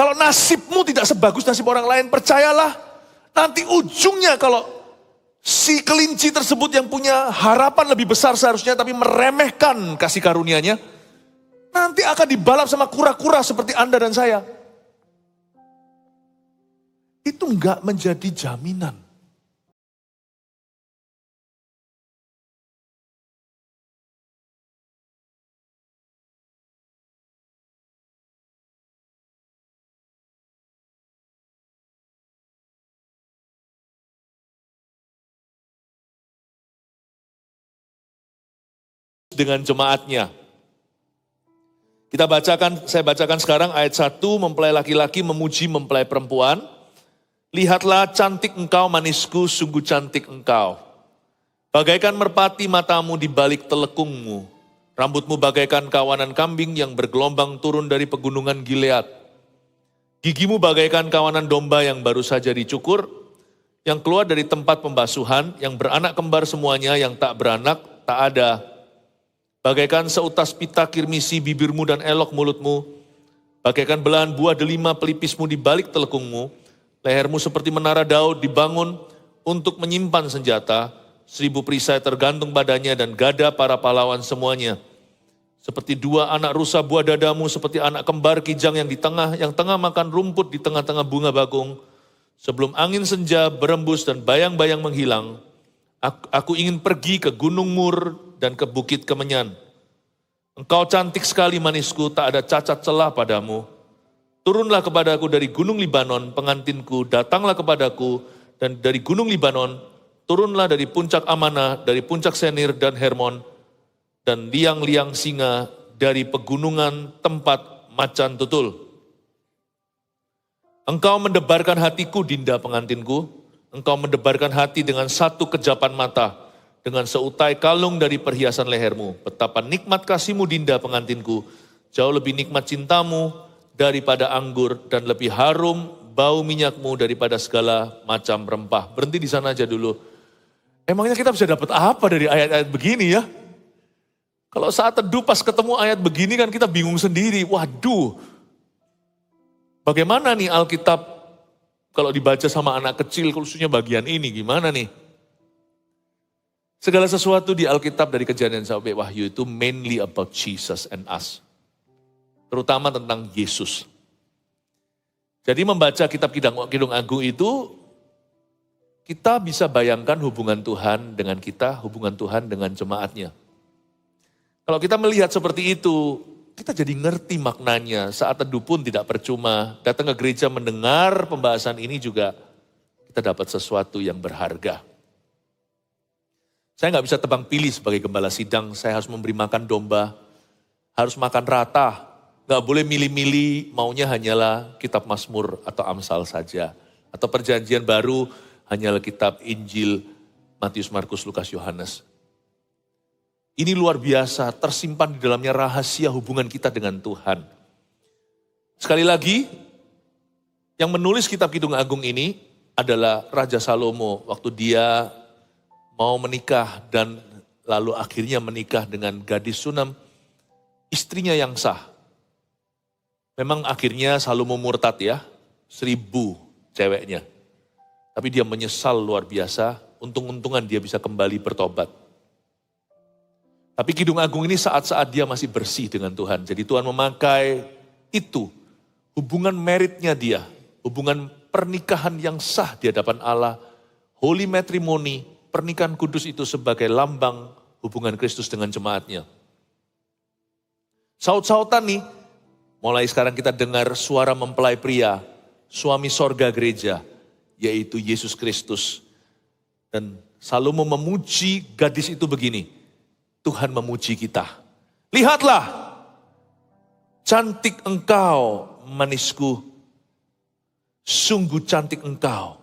Kalau nasibmu tidak sebagus nasib orang lain, percayalah nanti ujungnya kalau si kelinci tersebut yang punya harapan lebih besar seharusnya tapi meremehkan kasih karunia-Nya, nanti akan dibalap sama kura-kura seperti Anda dan saya. Itu enggak menjadi jaminan. Dengan jemaatnya. Saya bacakan sekarang ayat 1, mempelai laki-laki memuji mempelai perempuan. Lihatlah cantik engkau manisku, sungguh cantik engkau. Bagaikan merpati matamu di balik telekungmu. Rambutmu bagaikan kawanan kambing yang bergelombang turun dari pegunungan Gilead. Gigimu bagaikan kawanan domba yang baru saja dicukur, yang keluar dari tempat pembasuhan, yang beranak kembar semuanya, yang tak beranak, tak ada. Bagaikan seutas pita kirmisi bibirmu dan elok mulutmu, bagaikan belahan buah delima pelipismu di balik telekungmu, lehermu seperti menara Daud dibangun untuk menyimpan senjata, 1000 perisai tergantung badannya dan gada para pahlawan semuanya. Seperti 2 anak rusa buah dadamu, seperti anak kembar kijang yang tengah makan rumput di tengah-tengah bunga bakung. Sebelum angin senja berembus dan bayang-bayang menghilang, aku ingin pergi ke Gunung Mur dan ke Bukit Kemenyan. Engkau cantik sekali manisku, tak ada cacat celah padamu. Turunlah kepadaku dari Gunung Libanon, pengantinku, datanglah kepadaku, dan dari Gunung Libanon, turunlah dari puncak Amanah, dari puncak Senir dan Hermon, dan liang-liang singa dari pegunungan tempat macan tutul. Engkau mendebarkan hatiku, Dinda pengantinku, engkau mendebarkan hati dengan satu kejapan mata, dengan seutai kalung dari perhiasan lehermu. Betapa nikmat kasihmu Dinda pengantinku, jauh lebih nikmat cintamu daripada anggur dan lebih harum bau minyakmu daripada segala macam rempah. Berhenti di sana aja dulu. Emangnya kita bisa dapat apa dari ayat-ayat begini ya? Kalau saat teduh pas ketemu ayat begini kan kita bingung sendiri. Waduh, bagaimana nih Alkitab kalau dibaca sama anak kecil khususnya bagian ini gimana nih? Segala sesuatu di Alkitab dari Kejadian sampai Wahyu itu mainly about Jesus and us. Terutama tentang Yesus. Jadi membaca kitab Kidung Agung itu, kita bisa bayangkan hubungan Tuhan dengan kita, hubungan Tuhan dengan jemaatnya. Kalau kita melihat seperti itu, kita jadi ngerti maknanya. Saat teduh pun tidak percuma. Datang ke gereja mendengar pembahasan ini juga, kita dapat sesuatu yang berharga. Saya nggak bisa tebang pilih sebagai gembala sidang, saya harus memberi makan domba, harus makan rata, nggak boleh milih-milih, maunya hanyalah kitab Mazmur atau Amsal saja. Atau perjanjian baru hanyalah kitab Injil, Matius, Markus, Lukas, Yohanes. Ini luar biasa, tersimpan di dalamnya rahasia hubungan kita dengan Tuhan. Sekali lagi, yang menulis kitab Kidung Agung ini adalah Raja Salomo waktu dia mau menikah dan lalu akhirnya menikah dengan gadis Sunam, istrinya yang sah. Memang akhirnya Salomo murtad ya, 1000 ceweknya. Tapi dia menyesal luar biasa, untung-untungan dia bisa kembali bertobat. Tapi Kidung Agung ini saat-saat dia masih bersih dengan Tuhan. Jadi Tuhan memakai itu, hubungan meritnya dia, hubungan pernikahan yang sah di hadapan Allah, holy matrimony, pernikahan kudus itu sebagai lambang hubungan Kristus dengan jemaatnya. Saut-sautan nih, mulai sekarang kita dengar suara mempelai pria, suami sorga gereja, yaitu Yesus Kristus. Dan Salomo memuji gadis itu begini, Tuhan memuji kita. Lihatlah, cantik engkau manisku, sungguh cantik engkau.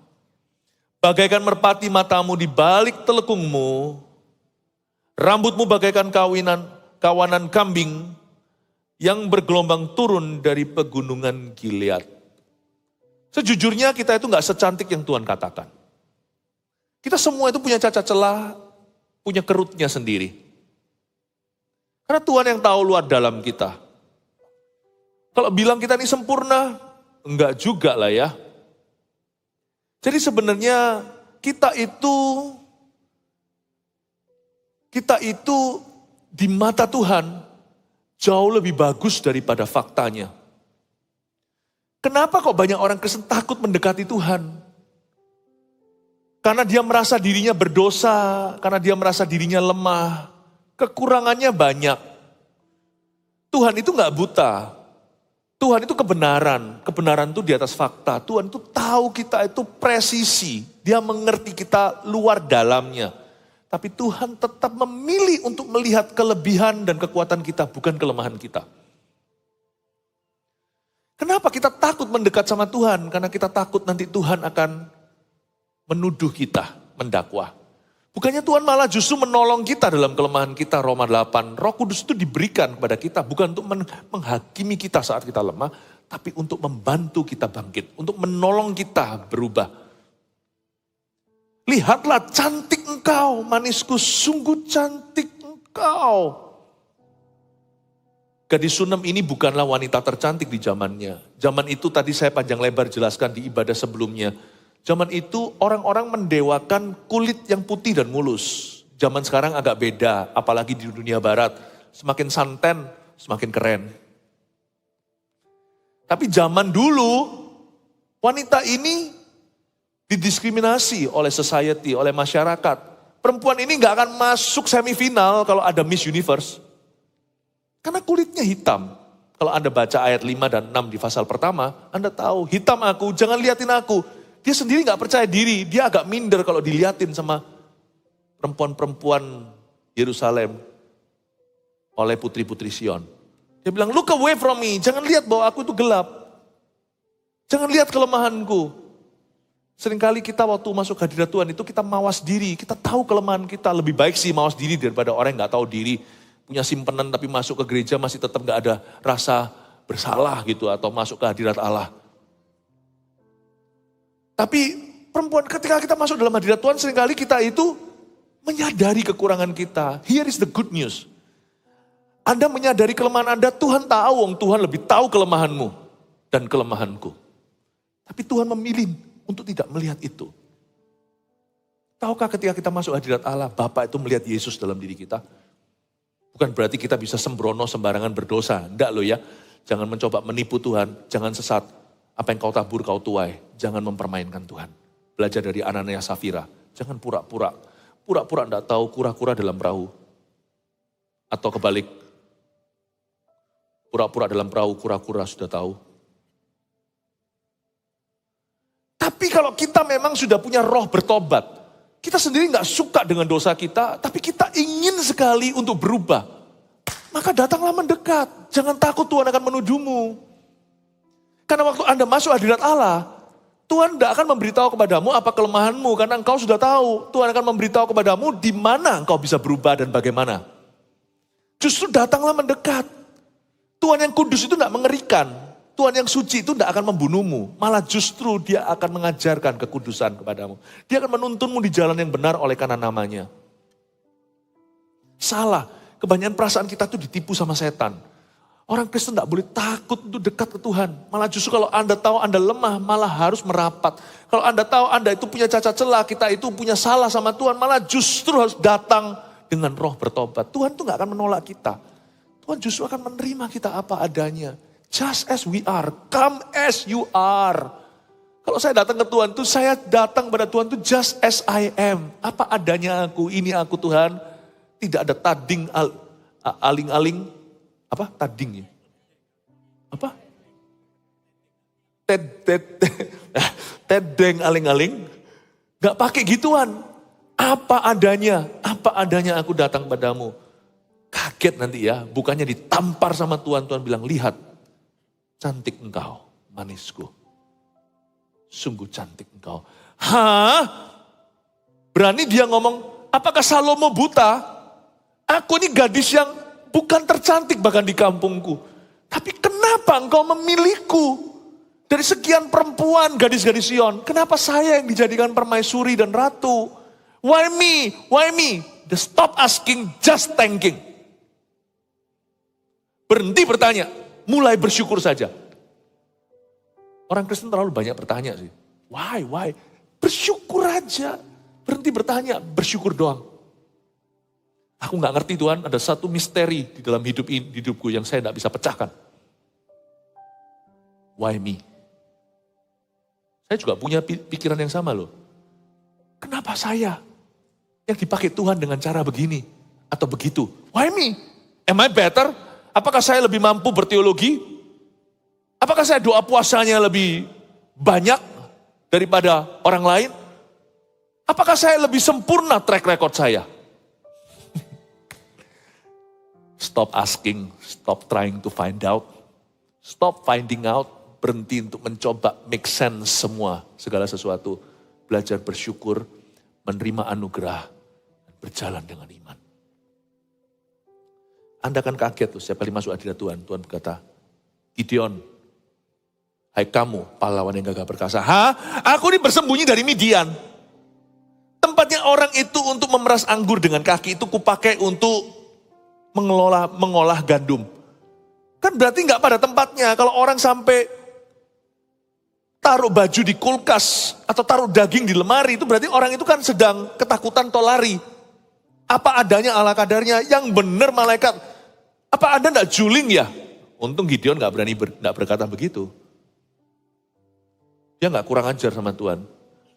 Bagaikan merpati matamu di balik telekungmu, rambutmu bagaikan kawanan kambing yang bergelombang turun dari pegunungan Gilead. Sejujurnya kita itu gak secantik yang Tuhan katakan. Kita semua itu punya cacat celah, punya kerutnya sendiri. Karena Tuhan yang tahu luar dalam kita. Kalau bilang kita ini sempurna, Enggak juga lah ya. Jadi sebenarnya kita itu di mata Tuhan jauh lebih bagus daripada faktanya. Kenapa kok banyak orang Kristen takut mendekati Tuhan? Karena dia merasa dirinya berdosa, karena dia merasa dirinya lemah, kekurangannya banyak. Tuhan itu gak buta, Tuhan itu kebenaran itu di atas fakta. Tuhan itu tahu kita itu presisi, dia mengerti kita luar dalamnya. Tapi Tuhan tetap memilih untuk melihat kelebihan dan kekuatan kita, bukan kelemahan kita. Kenapa kita takut mendekat sama Tuhan? Karena kita takut nanti Tuhan akan menuduh kita, mendakwah. Bukannya Tuhan malah justru menolong kita dalam kelemahan kita, Roma 8. Roh Kudus itu diberikan kepada kita, bukan untuk menghakimi kita saat kita lemah, tapi untuk membantu kita bangkit, untuk menolong kita berubah. Lihatlah cantik engkau, manisku, sungguh cantik engkau. Gadis Sunem ini bukanlah wanita tercantik di zamannya. Zaman itu tadi saya panjang lebar jelaskan di ibadah sebelumnya. Zaman itu orang-orang mendewakan kulit yang putih dan mulus. Zaman sekarang agak beda, apalagi di dunia barat. Semakin santen, semakin keren. Tapi zaman dulu, wanita ini didiskriminasi oleh society, oleh masyarakat. Perempuan ini gak akan masuk semifinal kalau ada Miss Universe. Karena kulitnya hitam. Kalau Anda baca ayat 5 dan 6 di pasal pertama, Anda tahu, hitam aku, jangan liatin aku. Dia sendiri gak percaya diri, dia agak minder kalau diliatin sama perempuan-perempuan Yerusalem oleh putri-putri Sion. Dia bilang, look away from me, jangan lihat bahwa aku itu gelap. Jangan lihat kelemahanku. Seringkali kita waktu masuk hadirat Tuhan itu kita mawas diri, kita tahu kelemahan kita. Lebih baik sih mawas diri daripada orang yang gak tahu diri. Punya simpenan tapi masuk ke gereja masih tetap gak ada rasa bersalah gitu atau masuk ke hadirat Allah. Tapi perempuan ketika kita masuk dalam hadirat Tuhan seringkali kita itu menyadari kekurangan kita. Here is the good news. Anda menyadari kelemahan Anda, Tuhan tahu, Tuhan lebih tahu kelemahanmu dan kelemahanku. Tapi Tuhan memilih untuk tidak melihat itu. Tahukah ketika kita masuk hadirat Allah, Bapa itu melihat Yesus dalam diri kita? Bukan berarti kita bisa sembrono sembarangan berdosa. Enggak loh ya, jangan mencoba menipu Tuhan, jangan sesat. Apa yang kau tabur kau tuai, jangan mempermainkan Tuhan. Belajar dari Anania Safira, jangan pura-pura enggak tahu, kura-kura dalam perahu. Atau kebalik, pura-pura dalam perahu, kura-kura sudah tahu. Tapi kalau kita memang sudah punya roh bertobat, kita sendiri enggak suka dengan dosa kita, tapi kita ingin sekali untuk berubah. Maka datanglah mendekat, jangan takut Tuhan akan menuduhmu. Karena waktu Anda masuk hadirat Allah, Tuhan tidak akan memberitahu kepadamu apa kelemahanmu, karena engkau sudah tahu. Tuhan akan memberitahu kepadamu di mana engkau bisa berubah dan bagaimana. Justru datanglah mendekat. Tuhan yang kudus itu tidak mengerikan. Tuhan yang suci itu tidak akan membunuhmu. Malah justru dia akan mengajarkan kekudusan kepadamu. Dia akan menuntunmu di jalan yang benar oleh karena namanya. Salah, kebanyakan perasaan kita tuh ditipu sama setan. Orang Kristen tidak boleh takut untuk dekat ke Tuhan. Malah justru kalau Anda tahu Anda lemah, malah harus merapat. Kalau Anda tahu Anda itu punya cacat celah, kita itu punya salah sama Tuhan, malah justru harus datang dengan roh bertobat. Tuhan tuh gak akan menolak kita. Tuhan justru akan menerima kita apa adanya. Just as we are, come as you are. Kalau saya datang ke Tuhan tuh, saya datang pada Tuhan tuh just as I am. Apa adanya aku, ini aku Tuhan. Tidak ada tading, aling-aling. Apa? Tading ya? Apa? Tedeng aling-aling. Gak pakai gituan. Apa adanya aku datang padamu. Kaget nanti ya, bukannya ditampar sama Tuhan. Tuhan bilang, lihat, cantik engkau, manisku. Sungguh cantik engkau. Hah? Berani dia ngomong, apakah Salomo buta? Aku ini gadis yang bukan tercantik bahkan di kampungku. Tapi kenapa engkau memilihku? Dari sekian perempuan gadis-gadis Sion, kenapa saya yang dijadikan permaisuri dan ratu? Why me? Why me? Just stop asking, just thanking. Berhenti bertanya, mulai bersyukur saja. Orang Kristen terlalu banyak bertanya sih. Why? Bersyukur aja. Berhenti bertanya, bersyukur doang. Aku gak ngerti Tuhan, ada satu misteri di dalam hidupku yang saya gak bisa pecahkan. Why me? Saya juga punya pikiran yang sama loh. Kenapa saya yang dipakai Tuhan dengan cara begini atau begitu? Why me? Am I better? Apakah saya lebih mampu berteologi? Apakah saya doa puasanya lebih banyak daripada orang lain? Apakah saya lebih sempurna track record saya? Stop asking, stop trying to find out, stop finding out, berhenti untuk mencoba make sense semua, segala sesuatu. Belajar bersyukur, menerima anugerah, dan berjalan dengan iman. Anda kan kaget tuh, setiap kali masuk hadirat Tuhan, Tuhan berkata, Gideon, hai kamu pahlawan yang gagah perkasa. Aku ini bersembunyi dari Midian. Tempatnya orang itu untuk memeras anggur dengan kaki itu kupakai untuk mengolah gandum. Kan berarti nggak pada tempatnya. Kalau orang sampai taruh baju di kulkas atau taruh daging di lemari, itu berarti orang itu kan sedang ketakutan atau lari. Apa adanya ala kadarnya, yang benar malaikat. Apa Anda nggak juling ya? Untung Gideon nggak berani nggak berkata begitu. Dia nggak kurang ajar sama Tuhan.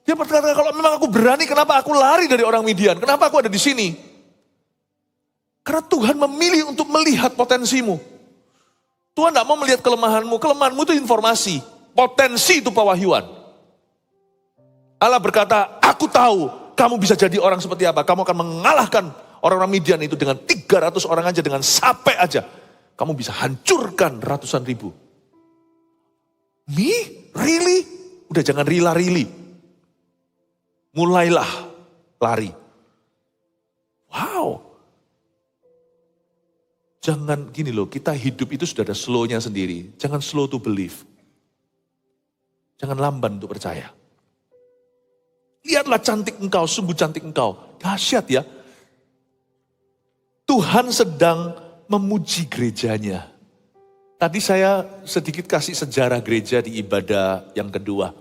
Dia berkata, kalau memang aku berani, kenapa aku lari dari orang Midian? Kenapa aku ada di sini? Karena Tuhan memilih untuk melihat potensimu. Tuhan tidak mau melihat kelemahanmu. Kelemahanmu itu informasi. Potensi itu pewahyuan. Allah berkata, aku tahu kamu bisa jadi orang seperti apa. Kamu akan mengalahkan orang-orang Midian itu dengan 300 orang aja, dengan sape aja. Kamu bisa hancurkan ratusan ribu. Me? Really? Udah jangan rila-rili. Mulailah lari. Wow. Jangan gini loh, kita hidup itu sudah ada slow-nya sendiri. Jangan slow to believe. Jangan lamban untuk percaya. Lihatlah cantik engkau, sungguh cantik engkau. Dahsyat ya. Tuhan sedang memuji gerejanya. Tadi saya sedikit kasih sejarah gereja di ibadah yang kedua.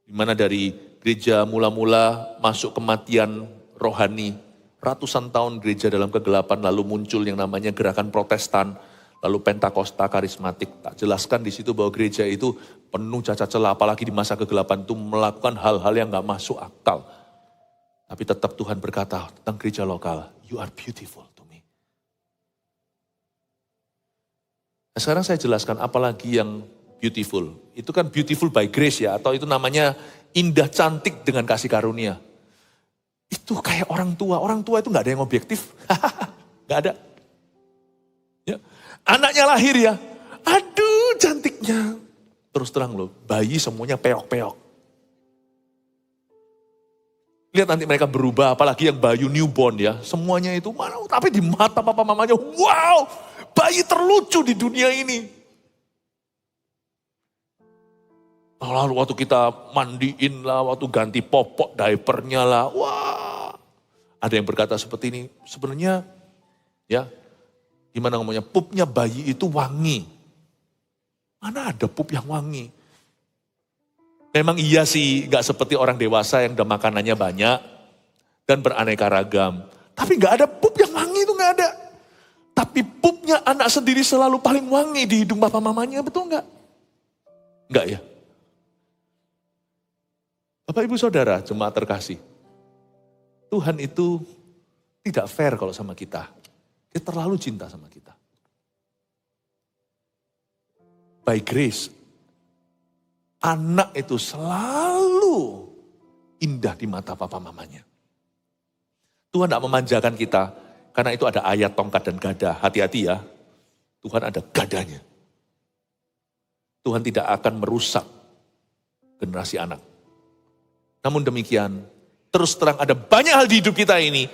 Di mana dari gereja mula-mula masuk kematian rohani. Ratusan tahun gereja dalam kegelapan, lalu muncul yang namanya gerakan Protestan, lalu Pentakosta karismatik. Tak jelaskan di situ bahwa gereja itu penuh cacat celah, apalagi di masa kegelapan itu melakukan hal-hal yang gak masuk akal. Tapi tetap Tuhan berkata tentang gereja lokal, you are beautiful to me. Nah, sekarang saya jelaskan apalagi yang beautiful. Itu kan beautiful by grace ya, atau itu namanya indah cantik dengan kasih karunia. Itu kayak orang tua itu gak ada yang objektif. Gak ada. Ya. Anaknya lahir ya, aduh cantiknya. Terus terang loh, bayi semuanya peok-peok. Lihat nanti mereka berubah, apalagi yang bayi newborn ya. Semuanya itu, mana, tapi di mata papa mamanya, wow, bayi terlucu di dunia ini. Lalu waktu kita mandiin lah, waktu ganti popok diapernya lah, wah. Ada yang berkata seperti ini, sebenarnya ya, gimana ngomongnya, pupnya bayi itu wangi. Mana ada pup yang wangi? Memang iya sih, gak seperti orang dewasa yang udah makanannya banyak dan beraneka ragam. Tapi gak ada pup yang wangi itu gak ada. Tapi pupnya anak sendiri selalu paling wangi di hidung papa mamanya, betul gak? Enggak ya? Bapak ibu saudara, jemaat terkasih. Tuhan itu tidak fair kalau sama kita. Dia terlalu cinta sama kita. By grace, anak itu selalu indah di mata papa mamanya. Tuhan tidak memanjakan kita, karena itu ada ayat tongkat dan gada. Hati-hati ya, Tuhan ada gadanya. Tuhan tidak akan merusak generasi anak. Namun demikian, terus terang ada banyak hal di hidup kita ini,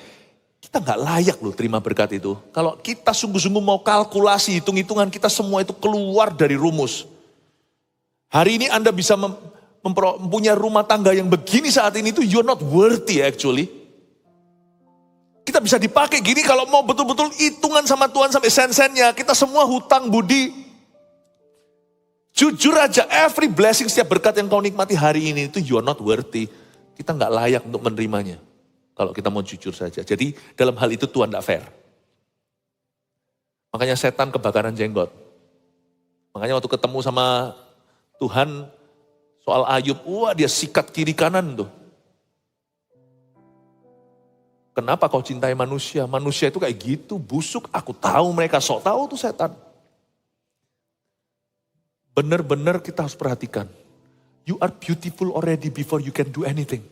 kita gak layak loh terima berkat itu. Kalau kita sungguh-sungguh mau kalkulasi, hitung-hitungan kita semua itu keluar dari rumus. Hari ini Anda bisa mempunyai rumah tangga yang begini saat ini itu, you're not worthy actually. Kita bisa dipakai gini kalau mau betul-betul hitungan sama Tuhan sampai sen-sennya. Kita semua hutang budi. Jujur aja, every blessing, setiap berkat yang kau nikmati hari ini itu you are not worthy. Kita nggak layak untuk menerimanya. Kalau kita mau jujur saja. Jadi dalam hal itu Tuhan tidak fair. Makanya setan kebakaran jenggot. Makanya waktu ketemu sama Tuhan soal Ayub, wah dia sikat kiri kanan tuh. Kenapa kau cintai manusia? Manusia itu kayak gitu, busuk. Aku tahu mereka, sok tahu tuh setan. Benar-benar kita harus perhatikan. You are beautiful already before you can do anything.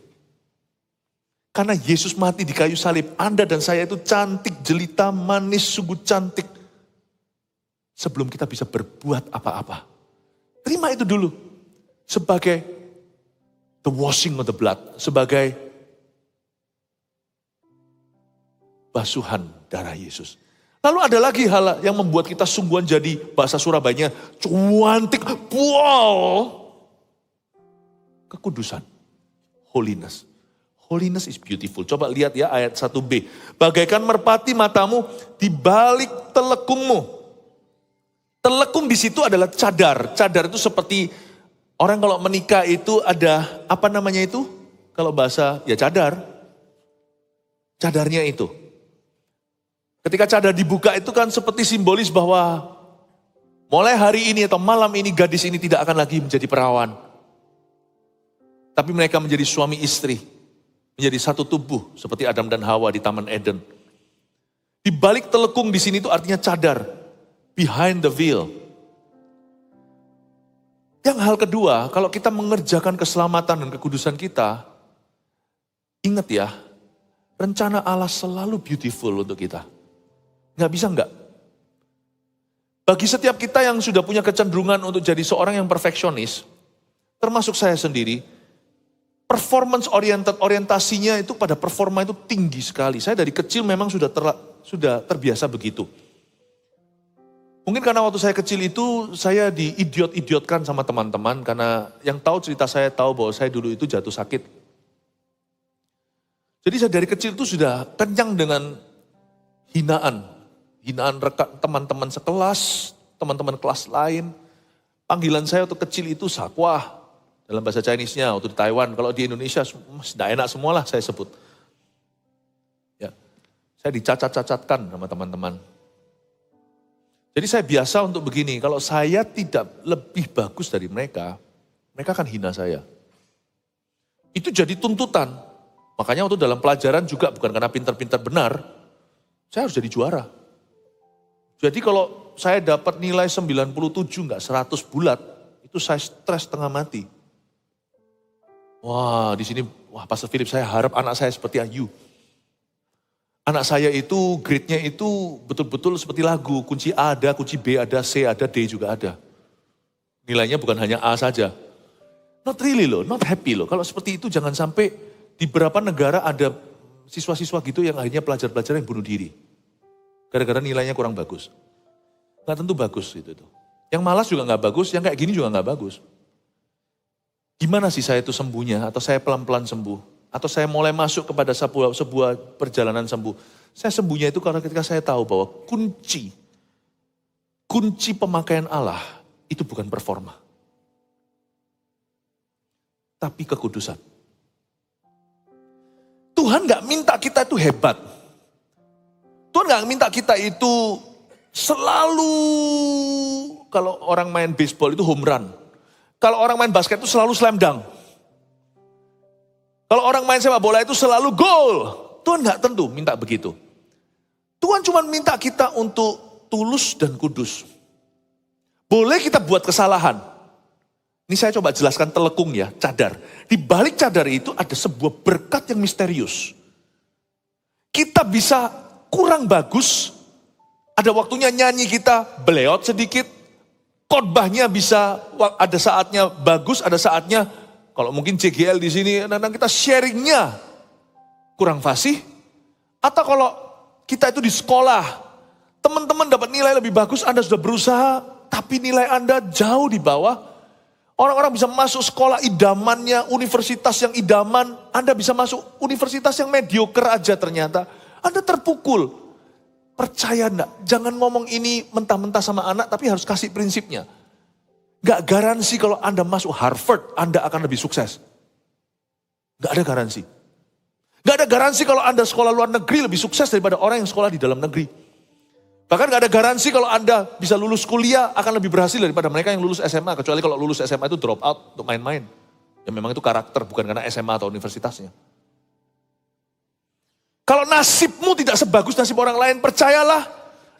Karena Yesus mati di kayu salib, Anda dan saya itu cantik, jelita, manis, sungguh cantik. Sebelum kita bisa berbuat apa-apa. Terima itu dulu. Sebagai the washing of the blood. Sebagai basuhan darah Yesus. Lalu ada lagi hal yang membuat kita sungguhan jadi bahasa Surabayanya cuantik. Wow. Kekudusan. Holiness. Holiness is beautiful. Coba lihat ya ayat 1b. Bagaikan merpati matamu di balik telekungmu. Telekung di situ adalah cadar. Cadar itu seperti orang kalau menikah itu ada apa namanya itu? Kalau bahasa ya cadar. Cadarnya itu. Ketika cadar dibuka itu kan seperti simbolis bahwa mulai hari ini atau malam ini gadis ini tidak akan lagi menjadi perawan. Tapi mereka menjadi suami istri. Menjadi satu tubuh seperti Adam dan Hawa di Taman Eden. Di balik telekung di sini itu artinya cadar. Behind the veil. Yang hal kedua, kalau kita mengerjakan keselamatan dan kekudusan kita, ingat ya, rencana Allah selalu beautiful untuk kita. Nggak bisa nggak? Bagi setiap kita yang sudah punya kecenderungan untuk jadi seorang yang perfeksionis, termasuk saya sendiri, performance oriented, orientasinya itu pada performa itu tinggi sekali. Saya dari kecil memang sudah terbiasa begitu. Mungkin karena waktu saya kecil itu saya diidiot-idiotkan sama teman-teman. Karena yang tahu cerita saya tahu bahwa saya dulu itu jatuh sakit. Jadi saya dari kecil itu sudah kenyang dengan hinaan. Hinaan rekan teman-teman sekelas, teman-teman kelas lain. Panggilan saya waktu kecil itu sakwah. Dalam bahasa Chinese-nya, waktu di Taiwan, kalau di Indonesia tidak enak semualah saya sebut. Ya, saya dicacat-cacatkan sama teman-teman. Jadi saya biasa untuk begini, kalau saya tidak lebih bagus dari mereka, mereka akan hina saya. Itu jadi tuntutan. Makanya waktu dalam pelajaran juga bukan karena pintar-pintar benar, saya harus jadi juara. Jadi kalau saya dapat nilai 97, enggak 100 bulat, itu saya stres setengah mati. Wah, di sini, Pastor Philip, saya harap anak saya seperti Ayu. Anak saya itu grade-nya itu betul-betul seperti lagu. Kunci A ada, kunci B ada, C ada, D juga ada. Nilainya bukan hanya A saja. Not really loh, not happy loh. Kalau seperti itu jangan sampai di beberapa negara ada siswa-siswa gitu yang akhirnya pelajar-pelajar yang bunuh diri. Gara-gara nilainya kurang bagus. Nggak tentu bagus gitu tuh. Yang malas juga nggak bagus, yang kayak gini juga nggak bagus. Gimana sih saya itu sembuhnya? Atau saya pelan-pelan sembuh? Atau saya mulai masuk kepada sebuah perjalanan sembuh? Saya sembuhnya itu karena ketika saya tahu bahwa kunci pemakaian Allah itu bukan performa. Tapi kekudusan. Tuhan gak minta kita itu hebat. Tuhan gak minta kita itu selalu, kalau orang main baseball itu home run. Kalau orang main basket itu selalu slam dunk. Kalau orang main sepak bola itu selalu gol. Tuhan gak tentu minta begitu. Tuhan cuma minta kita untuk tulus dan kudus. Boleh kita buat kesalahan. Ini saya coba jelaskan telekung ya, cadar. Di balik cadar itu ada sebuah berkat yang misterius. Kita bisa kurang bagus. Ada waktunya nyanyi kita beleot sedikit. Khotbahnya bisa ada saatnya bagus, ada saatnya kalau mungkin CGL di sini kadang kita sharingnya kurang fasih. Atau kalau kita itu di sekolah, teman-teman dapat nilai lebih bagus, Anda sudah berusaha, tapi nilai Anda jauh di bawah. Orang-orang bisa masuk sekolah idamannya, universitas yang idaman, Anda bisa masuk universitas yang mediocre aja ternyata. Anda terpukul. Percaya enggak? Jangan ngomong ini mentah-mentah sama anak, tapi harus kasih prinsipnya. Gak garansi kalau Anda masuk Harvard, Anda akan lebih sukses. Gak ada garansi. Gak ada garansi kalau Anda sekolah luar negeri lebih sukses daripada orang yang sekolah di dalam negeri. Bahkan gak ada garansi kalau Anda bisa lulus kuliah akan lebih berhasil daripada mereka yang lulus SMA. Kecuali kalau lulus SMA itu drop out untuk main-main. Ya memang itu karakter, bukan karena SMA atau universitasnya. Kalau nasibmu tidak sebagus nasib orang lain, percayalah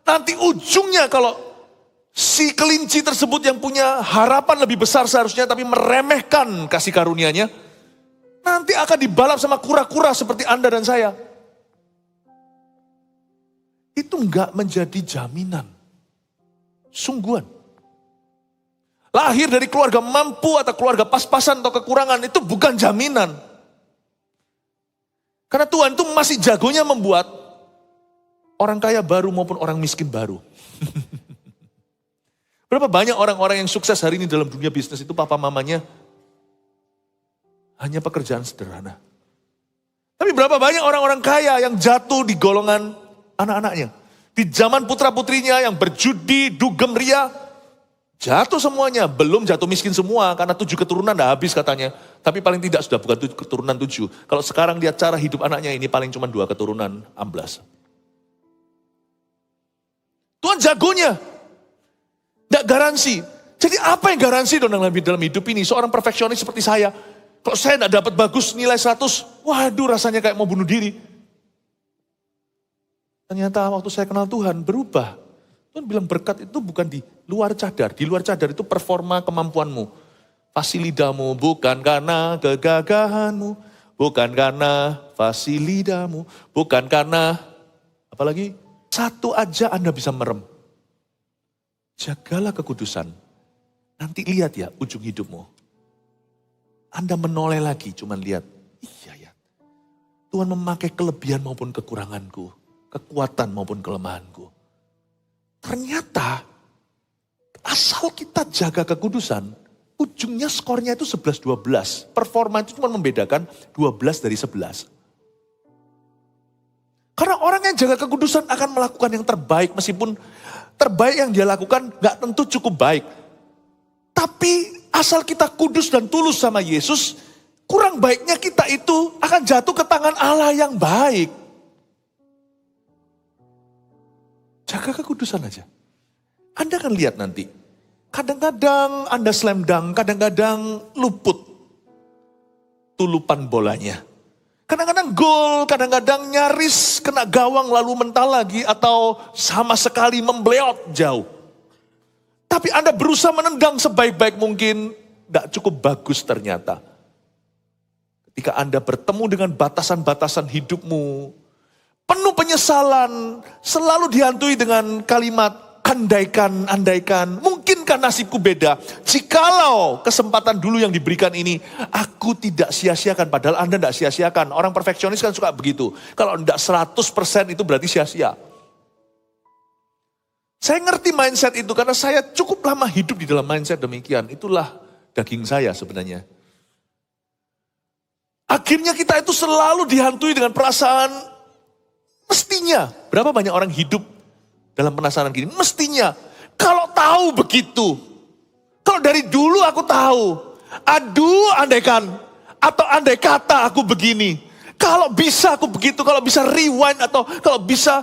nanti ujungnya kalau si kelinci tersebut yang punya harapan lebih besar seharusnya tapi meremehkan kasih karunia-Nya, nanti akan dibalap sama kura-kura seperti Anda dan saya. Itu enggak menjadi jaminan. Sungguhan. Lahir dari keluarga mampu atau keluarga pas-pasan atau kekurangan itu bukan jaminan. Karena Tuhan itu masih jagonya membuat orang kaya baru maupun orang miskin baru. Berapa banyak orang-orang yang sukses hari ini dalam dunia bisnis itu papa mamanya hanya pekerjaan sederhana. Tapi berapa banyak orang-orang kaya yang jatuh di golongan anak-anaknya. Di zaman putra-putrinya yang berjudi, dugem, ria, jatuh semuanya. Belum jatuh miskin semua karena 7 keturunan udah habis katanya. Tapi paling tidak sudah bukan keturunan 7. Kalau sekarang lihat cara hidup anaknya ini paling cuma 2 keturunan amblas. Tuhan jagonya. Tidak garansi. Jadi apa yang garansi dong dalam hidup ini? Seorang perfeksionis seperti saya. Kalau saya tidak dapat bagus nilai 100, waduh rasanya kayak mau bunuh diri. Ternyata waktu saya kenal Tuhan berubah. Tuhan bilang berkat itu bukan di luar cadar. Di luar cadar itu performa kemampuanmu. Fasilidamu bukan karena kegagahanmu. Bukan karena fasilidamu. Bukan karena, apalagi, satu aja Anda bisa merem. Jagalah kekudusan. Nanti lihat ya ujung hidupmu. Anda menoleh lagi, cuman lihat. Iya ya. Tuhan memakai kelebihan maupun kekuranganku. Kekuatan maupun kelemahanku. Ternyata asal kita jaga kekudusan, ujungnya skornya itu 11-12. Performa itu cuma membedakan 12 dari 11. Karena orang yang jaga kekudusan akan melakukan yang terbaik, meskipun terbaik yang dia lakukan gak tentu cukup baik. Tapi asal kita kudus dan tulus sama Yesus, kurang baiknya kita itu akan jatuh ke tangan Allah yang baik. Jaga kekudusan aja. Anda akan lihat nanti. Kadang-kadang Anda slam dunk, kadang-kadang luput tulupan bolanya. Kadang-kadang gol, kadang-kadang nyaris kena gawang lalu mental lagi atau sama sekali membleot jauh. Tapi Anda berusaha menendang sebaik-baik mungkin, tidak cukup bagus ternyata. Ketika Anda bertemu dengan batasan-batasan hidupmu, penuh penyesalan, selalu dihantui dengan kalimat andaikan, mungkinkah nasibku beda? Jikalau kesempatan dulu yang diberikan ini, aku tidak sia-siakan. Padahal Anda tidak sia-siakan. Orang perfeksionis kan suka begitu. Kalau tidak 100% itu berarti sia-sia. Saya ngerti mindset itu karena saya cukup lama hidup di dalam mindset demikian. Itulah daging saya sebenarnya. Akhirnya kita itu selalu dihantui dengan perasaan mestinya. Berapa banyak orang hidup dalam penasaran gini? Mestinya. Kalau tahu begitu. Kalau dari dulu aku tahu. Aduh andaikan. Atau andai kata aku begini. Kalau bisa aku begitu. Kalau bisa rewind. Atau kalau bisa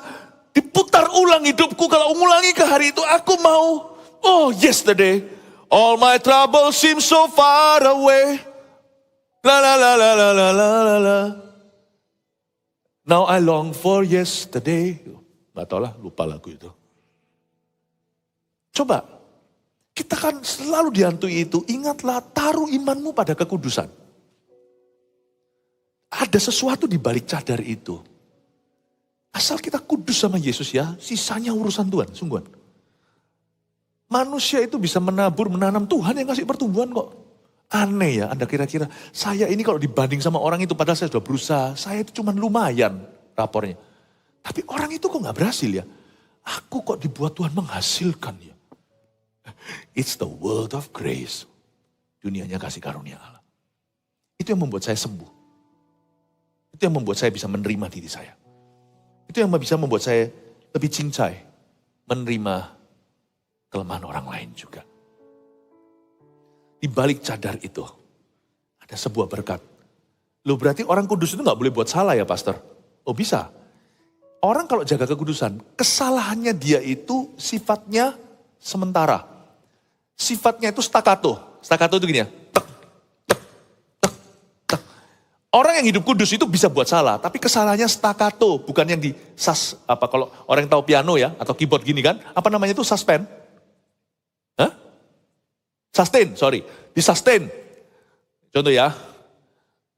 diputar ulang hidupku. Kalau mengulangi ke hari itu. Aku mau. Oh yesterday. All my troubles seem so far away. La la la la la la la la. Now I long for yesterday. Gak tau lah, lupa lagu itu. Coba, kita kan selalu dihantui itu. Ingatlah, taruh imanmu pada kekudusan. Ada sesuatu di balik cadar itu. Asal kita kudus sama Yesus ya, sisanya urusan Tuhan, sungguhan. Manusia itu bisa menabur, menanam, Tuhan yang kasih pertumbuhan kok. Aneh ya, Anda kira-kira, saya ini kalau dibanding sama orang itu, padahal saya sudah berusaha, saya itu cuma lumayan rapornya. Tapi orang itu kok gak berhasil ya? Aku kok dibuat Tuhan menghasilkan ya? It's the world of grace. Dunianya kasih karunia Allah. Itu yang membuat saya sembuh. Itu yang membuat saya bisa menerima diri saya. Itu yang bisa membuat saya lebih cincai menerima kelemahan orang lain juga. di balik cadar itu ada sebuah berkat. Loh berarti orang kudus itu gak boleh buat salah ya pastor? Oh bisa. Orang kalau jaga kekudusan, kesalahannya dia itu sifatnya sementara. Sifatnya itu staccato. Staccato itu gini ya. Tek, tek, tek, tek. Orang yang hidup kudus itu bisa buat salah, tapi kesalahannya staccato, bukan yang di kalau orang yang tahu piano ya, atau keyboard gini kan, apa namanya itu suspend? Hah? Sustain, sorry. Di sustain. Contoh ya.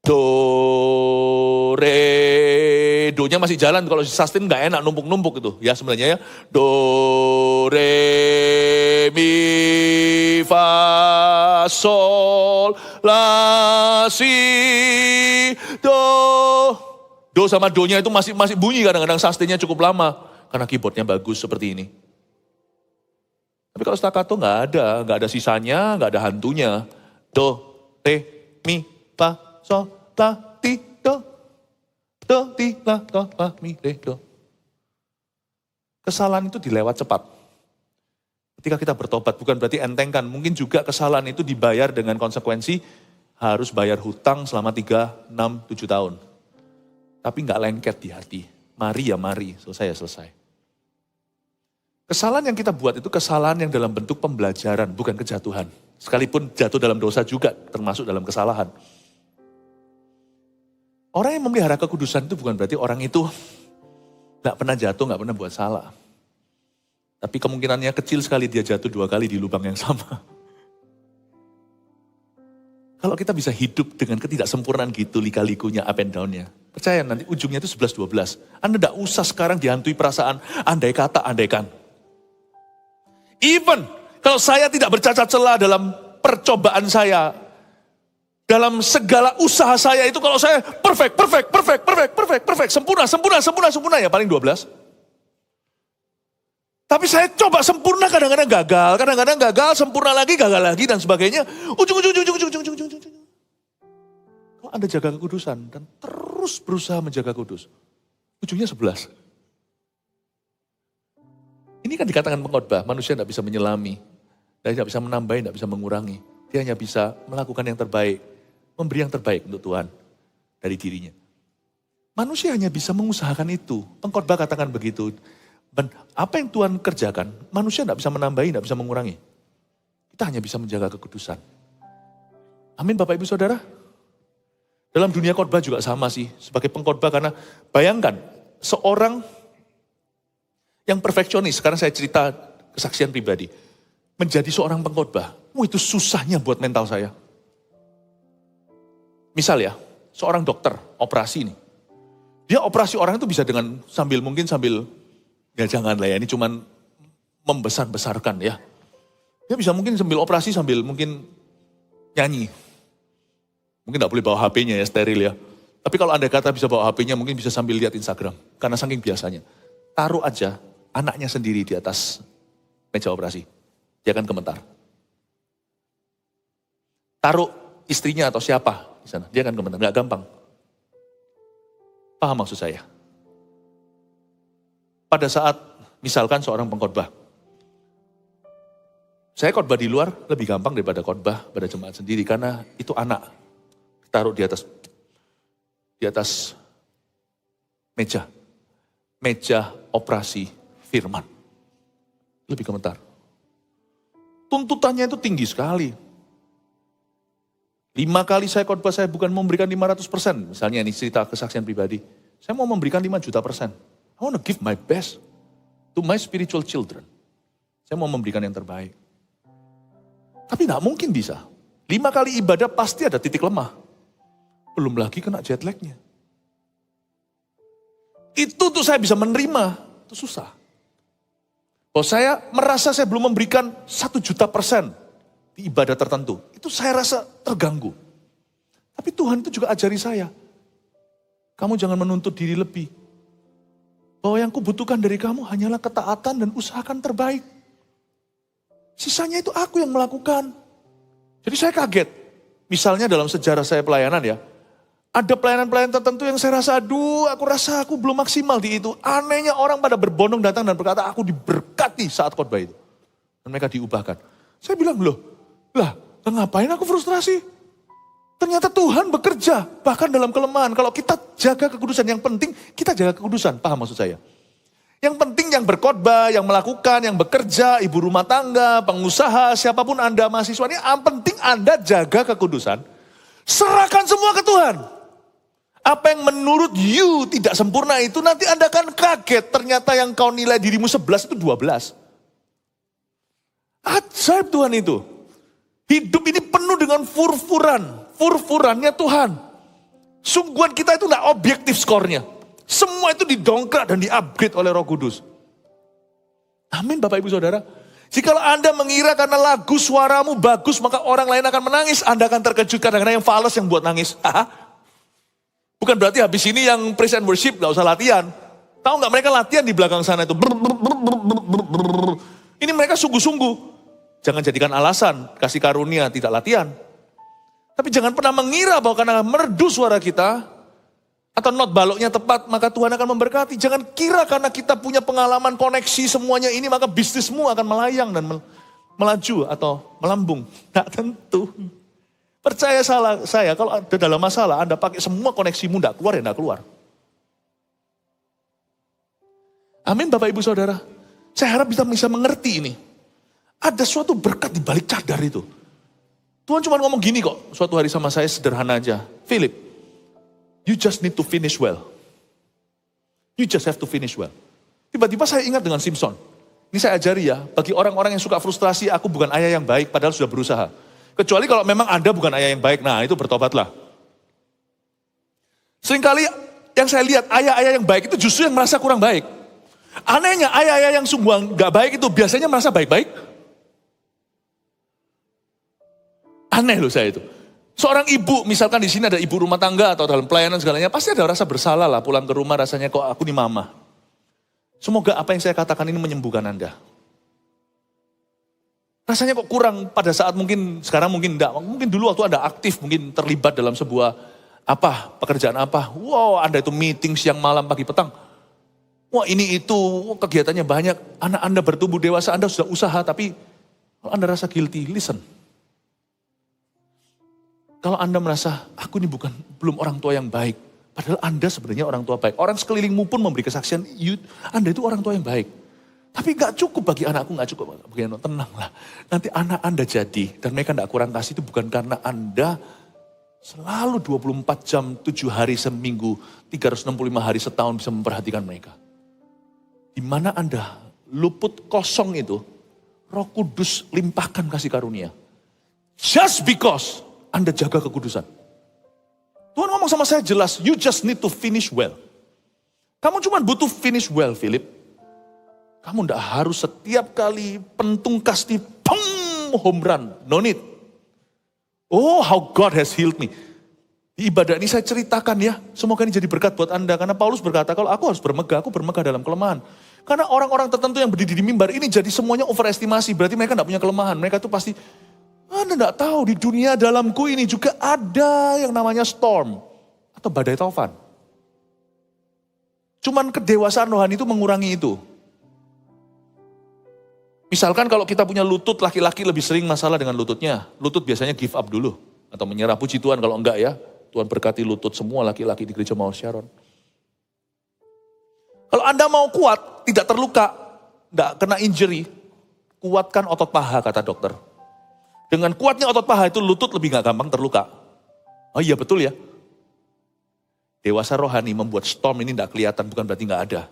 Do, re, do-nya masih jalan, kalau di sustain gak enak numpuk-numpuk itu. Ya sebenarnya ya. Do, re, mi, fa, sol, la, si, do. Do sama do-nya itu masih bunyi kadang-kadang sustain-nya cukup lama. Karena keyboardnya bagus seperti ini. Tapi kalau staccato nggak ada sisanya, nggak ada hantunya. Do, re, mi, fa, sol, la, ti, do. Do, ti, la, do, la, mi, re, do. Kesalahan itu dilewat cepat. Ketika kita bertobat, bukan berarti entengkan. Mungkin juga kesalahan itu dibayar dengan konsekuensi harus bayar hutang selama 3, 6, 7 tahun. Tapi nggak lengket di hati. Mari ya mari, selesai ya selesai. Kesalahan yang kita buat itu kesalahan yang dalam bentuk pembelajaran, bukan kejatuhan. Sekalipun jatuh dalam dosa juga termasuk dalam kesalahan. Orang yang memelihara kekudusan itu bukan berarti orang itu gak pernah jatuh, gak pernah buat salah. Tapi kemungkinannya kecil sekali dia jatuh 2 kali di lubang yang sama. Kalau kita bisa hidup dengan ketidaksempurnaan gitu, lika-likunya, up and down-nya. Percaya nanti ujungnya itu 11-12. Anda gak usah sekarang dihantui perasaan, andai kata, andaikan. Even kalau saya tidak bercacat celah dalam percobaan saya, dalam segala usaha saya itu kalau saya perfect, sempurna ya paling 12. Tapi saya coba sempurna kadang-kadang gagal, sempurna lagi, gagal lagi dan sebagainya. Ujung. Kalau Anda jaga kekudusan dan terus berusaha menjaga kudus, ujungnya 11. Ini kan dikatakan pengkhotbah, manusia tidak bisa menyelami, tidak bisa menambahi, tidak bisa mengurangi. Dia hanya bisa melakukan yang terbaik, memberi yang terbaik untuk Tuhan dari dirinya. Manusia hanya bisa mengusahakan itu. Pengkhotbah katakan begitu. Dan apa yang Tuhan kerjakan, manusia tidak bisa menambahi, tidak bisa mengurangi. Kita hanya bisa menjaga kekudusan. Amin Bapak Ibu Saudara. Dalam dunia khotbah juga sama sih, sebagai pengkhotbah karena bayangkan seorang yang perfeksionis, sekarang saya cerita kesaksian pribadi. Menjadi seorang pengkhotbah, itu susahnya buat mental saya. Misal ya, seorang dokter operasi nih. Dia operasi orang itu bisa dengan sambil, ya jangan lah ya, ini cuman membesar-besarkan ya. Dia bisa mungkin sambil operasi, sambil mungkin nyanyi. Mungkin gak boleh bawa HP-nya ya, steril ya. Tapi kalau Anda kata bisa bawa HP-nya, mungkin bisa sambil lihat Instagram. Karena saking biasanya. Taruh aja anaknya sendiri di atas meja operasi. Dia akan gemetar. Taruh istrinya atau siapa di sana, dia akan gemetar. Gak gampang. Paham maksud saya? Pada saat misalkan seorang pengkhotbah, saya khotbah di luar lebih gampang daripada khotbah pada jemaat sendiri karena itu anak taruh di atas meja operasi firman, lebih gemetar. Tuntutannya itu tinggi sekali. 5 kali saya khotbah saya bukan memberikan 500%, misalnya ini cerita kesaksian pribadi, saya mau memberikan 5 juta persen. I want to give my best to my spiritual children. Saya mau memberikan yang terbaik. Tapi gak mungkin bisa. 5 kali ibadah pasti ada titik lemah. Belum lagi kena jet lag-nya. Itu tuh saya bisa menerima. Itu susah. Kalau saya merasa saya belum memberikan 1 juta persen di ibadah tertentu. Itu saya rasa terganggu. Tapi Tuhan itu juga ajari saya. Kamu jangan menuntut diri lebih. Bahwa yang kubutuhkan dari kamu hanyalah ketaatan dan usahakan terbaik. Sisanya itu aku yang melakukan. Jadi saya kaget. Misalnya dalam sejarah saya pelayanan ya. Ada pelayanan-pelayanan tertentu yang saya rasa, aku rasa aku belum maksimal di itu. Anehnya orang pada berbondong datang dan berkata, aku diberkati saat khotbah itu. Dan mereka diubahkan. Saya bilang, Nah, ngapain aku frustrasi? Ternyata Tuhan bekerja, bahkan dalam kelemahan. Kalau kita jaga kekudusan, yang penting kita jaga kekudusan. Paham maksud saya? Yang penting yang berkhotbah, yang melakukan, yang bekerja, ibu rumah tangga, pengusaha, siapapun Anda, mahasiswa ini, yang penting Anda jaga kekudusan. Serahkan semua ke Tuhan. Apa yang menurut you tidak sempurna itu nanti Anda akan kaget. Ternyata yang kau nilai dirimu 11 itu 12. Ajaib Tuhan itu. Hidup ini penuh dengan furfurannya Tuhan. Sungguhan kita itu tidak objektif skornya. Semua itu didongkrak dan di-upgrade oleh Roh Kudus. Amin Bapak Ibu Saudara. Jikalau Anda mengira karena lagu suaramu bagus maka orang lain akan menangis, Anda akan terkejut kadang-kadang yang fales yang buat nangis. Bukan berarti habis ini yang praise and worship gak usah latihan. Tahu nggak mereka latihan di belakang sana itu. Ini mereka sungguh-sungguh. Jangan jadikan alasan kasih karunia tidak latihan. Tapi jangan pernah mengira bahwa karena merdu suara kita atau not baloknya tepat maka Tuhan akan memberkati. Jangan kira karena kita punya pengalaman koneksi semuanya ini maka bisnismu akan melayang dan melaju atau melambung. Tidak tentu. Percaya saya kalau ada dalam masalah Anda pakai semua koneksimu tidak keluar ya tidak keluar. Amin Bapak Ibu Saudara. Saya harap kita bisa mengerti ini. Ada suatu berkat di balik cadar itu. Tuhan cuma ngomong gini kok, suatu hari sama saya sederhana aja. Philip, you just need to finish well. You just have to finish well. Tiba-tiba saya ingat dengan Simpson. Ini saya ajari ya, bagi orang-orang yang suka frustrasi, aku bukan ayah yang baik padahal sudah berusaha. Kecuali kalau memang Anda bukan ayah yang baik, nah itu bertobatlah. Seringkali yang saya lihat ayah-ayah yang baik itu justru yang merasa kurang baik. Anehnya ayah-ayah yang sungguh gak baik itu biasanya merasa baik-baik. Aneh loh saya itu. Seorang ibu, misalkan di sini ada ibu rumah tangga atau dalam pelayanan segalanya, pasti ada rasa bersalah lah pulang ke rumah rasanya kok aku nih mama. Semoga apa yang saya katakan ini menyembuhkan Anda. Rasanya kok kurang pada saat mungkin, sekarang mungkin enggak. Mungkin dulu waktu Anda aktif, mungkin terlibat dalam sebuah pekerjaan apa. Wow, Anda itu meeting siang malam pagi petang. Wah ini itu kegiatannya banyak. Anak Anda bertumbuh dewasa, Anda sudah usaha tapi kalau Anda rasa guilty, listen. Kalau Anda merasa, aku ini belum orang tua yang baik. Padahal Anda sebenarnya orang tua baik. Orang sekelilingmu pun memberi kesaksian, Anda itu orang tua yang baik. Tapi gak cukup bagi anakku, gak cukup. Tenanglah, nanti anak Anda jadi. Dan mereka gak kurang kasih itu bukan karena Anda selalu 24 jam, 7 hari seminggu, 365 hari setahun bisa memperhatikan mereka. Di mana Anda luput kosong itu, Roh Kudus limpahkan kasih karunia. Just because Anda jaga kekudusan. Tuhan ngomong sama saya jelas, you just need to finish well. Kamu cuma butuh finish well, Philip. Kamu tidak harus setiap kali pentung kasti, home run, no need. Oh, how God has healed me. Di ibadah ini saya ceritakan ya, semoga ini jadi berkat buat Anda. Karena Paulus berkata, kalau aku harus bermegah, aku bermegah dalam kelemahan. Karena orang-orang tertentu yang berdiri di mimbar ini jadi semuanya overestimasi. Berarti mereka tidak punya kelemahan. Mereka itu pasti, Anda tidak tahu di dunia dalamku ini juga ada yang namanya storm. Atau badai taufan. Cuman kedewasaan rohani itu mengurangi itu. Misalkan kalau kita punya lutut, laki-laki lebih sering masalah dengan lututnya. Lutut biasanya give up dulu. Atau menyerah, puji Tuhan kalau enggak ya. Tuhan berkati lutut semua laki-laki di gereja Mawar Sharon. Kalau Anda mau kuat, tidak terluka, enggak kena injury, kuatkan otot paha kata dokter. Dengan kuatnya otot paha itu lutut lebih gak gampang terluka. Oh iya betul ya. Dewasa rohani membuat storm ini gak kelihatan, bukan berarti gak ada.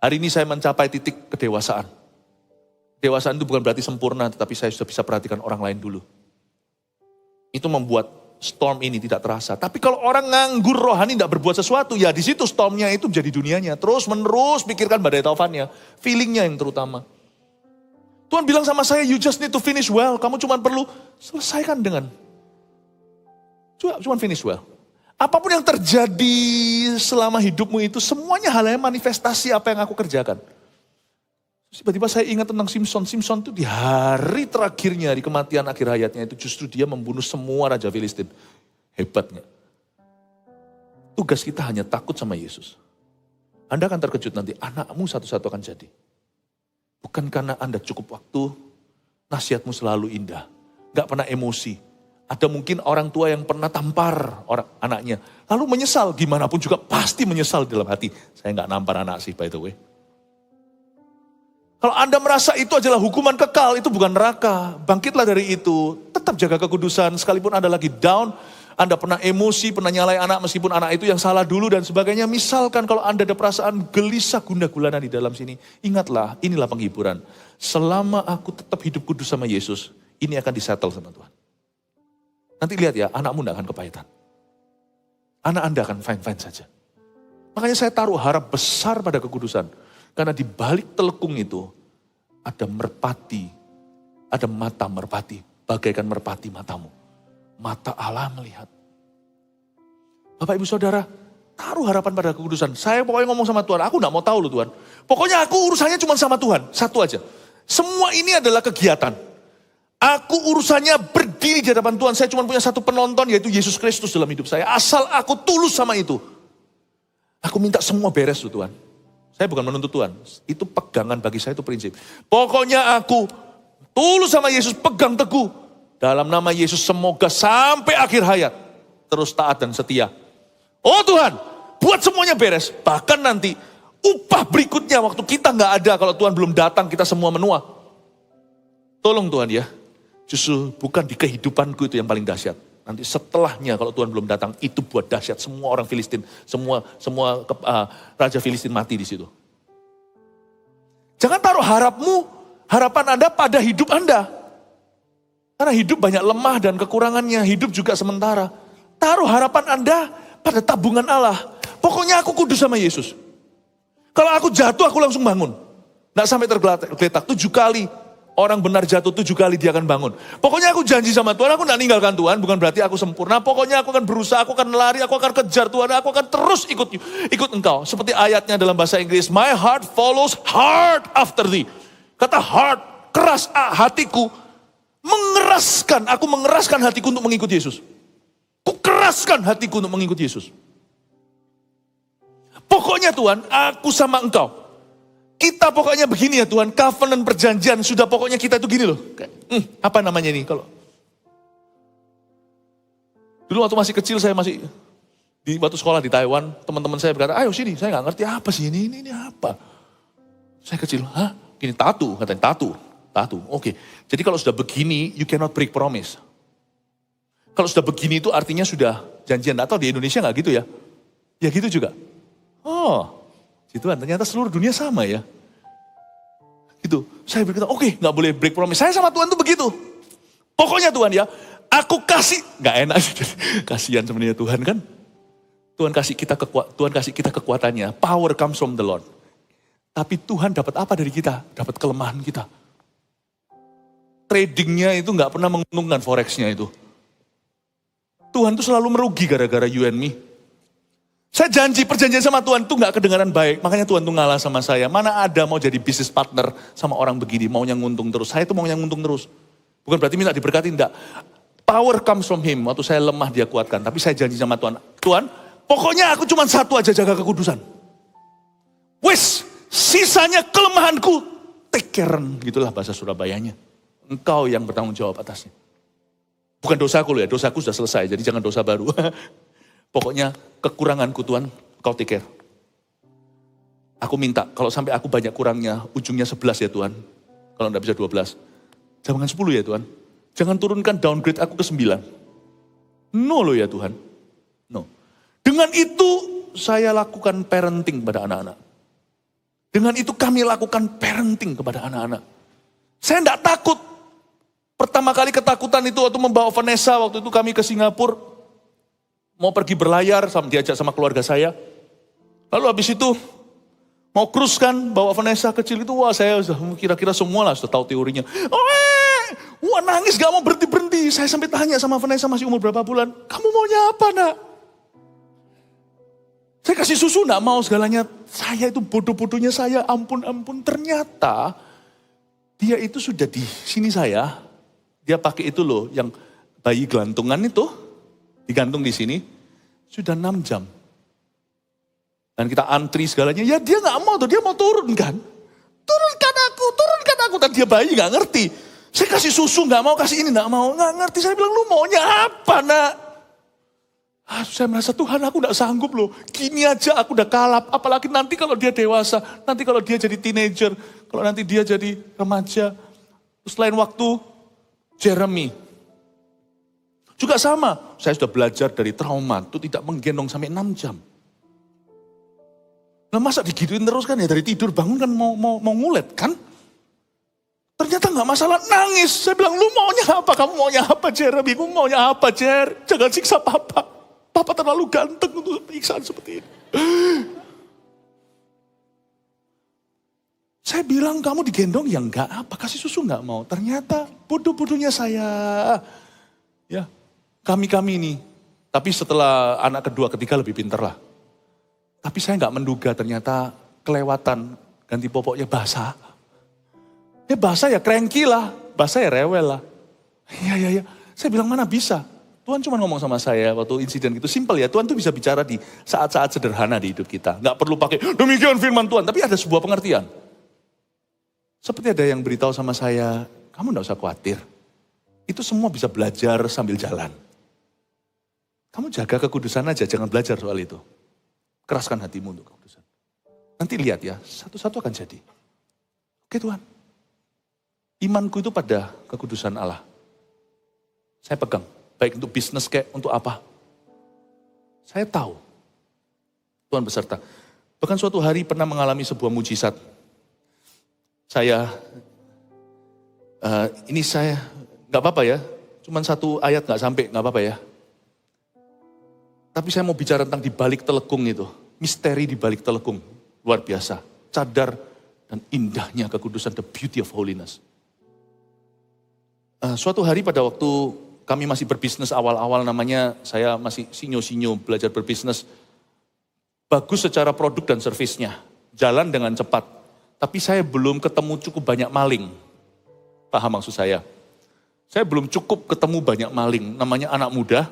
Hari ini saya mencapai titik kedewasaan. Kedewasaan itu bukan berarti sempurna, tetapi saya sudah bisa perhatikan orang lain dulu. Itu membuat storm ini tidak terasa. Tapi kalau orang nganggur rohani gak berbuat sesuatu, ya di situ stormnya itu menjadi dunianya. Terus menerus pikirkan badai taufannya, feelingnya yang terutama. Tuhan bilang sama saya, you just need to finish well. Kamu cuma perlu selesaikan dengan. Cuma finish well. Apapun yang terjadi selama hidupmu itu, semuanya halnya manifestasi apa yang aku kerjakan. Tiba-tiba saya ingat tentang Simpson. Simpson itu di hari terakhirnya, di kematian akhir hayatnya itu justru dia membunuh semua Raja Filistin. Hebatnya. Tugas kita hanya takut sama Yesus. Anda akan terkejut nanti, anakmu satu-satu akan jadi. Bukan karena Anda cukup waktu, nasihatmu selalu indah. Gak pernah emosi. Ada mungkin orang tua yang pernah tampar orang anaknya. Lalu menyesal, gimana pun juga pasti menyesal dalam hati. Saya gak nampar anak sih, by the way. Kalau Anda merasa itu adalah hukuman kekal, itu bukan neraka. Bangkitlah dari itu. Tetap jaga kekudusan, sekalipun Anda lagi down. Anda pernah emosi, pernah nyalai anak meskipun anak itu yang salah dulu dan sebagainya. Misalkan kalau Anda ada perasaan gelisah gundah gulana di dalam sini. Ingatlah, inilah penghiburan. Selama aku tetap hidup kudus sama Yesus, ini akan disettle sama Tuhan. Nanti lihat ya, anakmu tidak akan kepahitan. Anak Anda akan fine-fine saja. Makanya saya taruh harap besar pada kekudusan. Karena di balik telekung itu, ada merpati, ada mata merpati. Bagaikan merpati matamu. Mata Allah melihat. Bapak ibu saudara, taruh harapan pada kekudusan. Saya pokoknya ngomong sama Tuhan, aku tidak mau tahu loh Tuhan. Pokoknya aku urusannya cuma sama Tuhan, satu aja. Semua ini adalah kegiatan. Aku urusannya berdiri di hadapan Tuhan. Saya cuma punya satu penonton, yaitu Yesus Kristus dalam hidup saya. Asal aku tulus sama itu. Aku minta semua beres loh Tuhan. Saya bukan menuntut Tuhan. Itu pegangan bagi saya, itu prinsip. Pokoknya aku tulus sama Yesus, pegang teguh. Dalam nama Yesus semoga sampai akhir hayat. Terus taat dan setia. Oh Tuhan, buat semuanya beres. Bahkan nanti upah berikutnya waktu kita nggak ada. Kalau Tuhan belum datang, kita semua menua. Tolong Tuhan ya. Justru bukan di kehidupanku itu yang paling dahsyat. Nanti setelahnya kalau Tuhan belum datang, itu buat dahsyat. Semua orang Filistin, semua raja Filistin mati di situ. Jangan taruh harapan Anda pada hidup Anda. Karena hidup banyak lemah dan kekurangannya, hidup juga sementara. Taruh harapan Anda pada tabungan Allah. Pokoknya aku kudus sama Yesus. Kalau aku jatuh, aku langsung bangun. Nggak sampai tergeletak 7 kali. Orang benar jatuh 7 kali dia akan bangun. Pokoknya aku janji sama Tuhan, aku tidak ninggalkan Tuhan. Bukan berarti aku sempurna. Pokoknya aku akan berusaha, aku akan lari, aku akan kejar Tuhan. Aku akan terus ikut engkau. Seperti ayatnya dalam bahasa Inggris. My heart follows hard after thee. Kata heart, keras hatiku. Aku mengeraskan hatiku untuk mengikut Yesus. Ku keraskan hatiku untuk mengikut Yesus. Pokoknya Tuhan, aku sama engkau. Kita pokoknya begini ya Tuhan, covenant perjanjian, sudah pokoknya kita itu gini loh. Apa namanya ini kalau? Dulu waktu masih kecil saya masih, waktu sekolah di Taiwan, teman-teman saya berkata, ayo sini, saya nggak ngerti apa sih ini apa. Saya kecil, hah? Gini tattoo, katanya tattoo, oke. Jadi kalau sudah begini, you cannot break promise. Kalau sudah begini itu artinya sudah janjian, atau di Indonesia nggak gitu ya? Ya gitu juga. Oh, Tuhan, ternyata seluruh dunia sama ya. Gitu. Saya berkata, oke, gak boleh break promise. Saya sama Tuhan tuh begitu. Pokoknya Tuhan ya, aku kasih. Gak enak sih, kasihan sebenarnya Tuhan kan. Tuhan kasih kita kekuatannya. Power comes from the Lord. Tapi Tuhan dapat apa dari kita? Dapat kelemahan kita. Tradingnya itu gak pernah menguntungkan forexnya itu. Tuhan tuh selalu merugi gara-gara you and me. Saya janji perjanjian sama Tuhan tuh gak kedengaran baik. Makanya Tuhan tuh ngalah sama saya. Mana ada mau jadi business partner sama orang begini. Maunya nguntung terus. Saya tuh maunya nguntung terus. Bukan berarti minta diberkati, enggak. Power comes from him. Waktu saya lemah dia kuatkan. Tapi saya janji sama Tuhan. Tuhan, pokoknya aku cuma satu aja jaga kekudusan. Wes, sisanya kelemahanku. Take care. Gitulah bahasa Surabayanya. Engkau yang bertanggung jawab atasnya. Bukan dosaku loh ya. Dosaku sudah selesai. Jadi jangan dosa baru. Pokoknya kekuranganku Tuhan, kau take care. Aku minta, kalau sampai aku banyak kurangnya, ujungnya 11 ya Tuhan. Kalau enggak bisa 12. Jangan 10 ya Tuhan. Jangan turunkan downgrade aku ke 9. No loh ya Tuhan. No. Dengan itu saya lakukan parenting kepada anak-anak. Dengan itu kami lakukan parenting kepada anak-anak. Saya enggak takut. Pertama kali ketakutan itu waktu membawa Vanessa, waktu itu kami ke Singapura. Mau pergi berlayar, diajak sama keluarga saya. Lalu habis itu, mau cruise kan, bawa Vanessa kecil itu, wah saya kira-kira semua lah sudah tahu teorinya. Wah nangis gak mau berhenti-berhenti. Saya sampai tanya sama Vanessa masih umur berapa bulan, kamu maunya apa nak? Saya kasih susu gak mau segalanya. Saya itu bodoh-bodohnya saya, ampun-ampun. Ternyata, dia itu sudah di sini saya, dia pakai itu loh, yang bayi gelantungan itu, digantung di sini, sudah 6 jam. Dan kita antri segalanya, ya dia gak mau tuh, dia mau turun kan. Turunkan aku. Dan dia bayi gak ngerti. Saya kasih susu nggak mau, kasih ini nggak mau. Nggak ngerti, saya bilang lu maunya apa nak? Saya merasa Tuhan aku nggak sanggup loh. Gini aja aku udah kalap. Apalagi nanti kalau dia dewasa. Nanti kalau dia jadi teenager. Kalau nanti dia jadi remaja. Terus lain waktu Jeremy. Juga sama. Saya sudah belajar dari trauma. Itu tidak menggendong sampai 6 jam. Nah masa digituin terus kan ya. Dari tidur bangun kan mau ngulet kan. Ternyata nggak masalah, nangis. Saya bilang lu maunya apa? Kamu maunya apa Jeremy? Kamu maunya apa Jer? Jangan siksa papa. Papa terlalu ganteng untuk periksaan seperti ini. Saya bilang kamu digendong ya enggak apa, kasih susu enggak mau. Ternyata bodoh-bodohnya saya. Ya, kami ini. Tapi setelah anak kedua, ketiga lebih pinter lah. Tapi saya enggak menduga ternyata kelewatan ganti popoknya basah. Ya basah ya cranky lah, basah ya rewel lah. Iya. Saya bilang mana bisa. Tuhan cuma ngomong sama saya waktu insiden itu, simpel ya. Tuhan tuh bisa bicara di saat-saat sederhana di hidup kita. Nggak perlu pakai demikian firman Tuhan, tapi ada sebuah pengertian. Seperti ada yang beritahu sama saya, kamu nggak usah khawatir. Itu semua bisa belajar sambil jalan. Kamu jaga kekudusan aja, jangan belajar soal itu. Keraskan hatimu untuk kekudusan. Nanti lihat ya, satu-satu akan jadi. Oke Tuhan. Imanku itu pada kekudusan Allah. Saya pegang. Baik untuk bisnis kayak untuk apa. Saya tahu. Tuhan beserta. Bahkan suatu hari pernah mengalami sebuah mujizat. Saya nggak apa-apa ya. Cuman satu ayat nggak sampai, nggak apa-apa ya. Tapi saya mau bicara tentang di balik telekung itu. Misteri di balik telekung. Luar biasa. Cadar dan indahnya kekudusan, the beauty of holiness. Suatu hari pada waktu kami masih berbisnis awal-awal, namanya saya masih sinyo-sinyo belajar berbisnis. Bagus secara produk dan servisnya. Jalan dengan cepat. Tapi saya belum ketemu cukup banyak maling. Paham maksud saya? Saya belum cukup ketemu banyak maling. Namanya anak muda.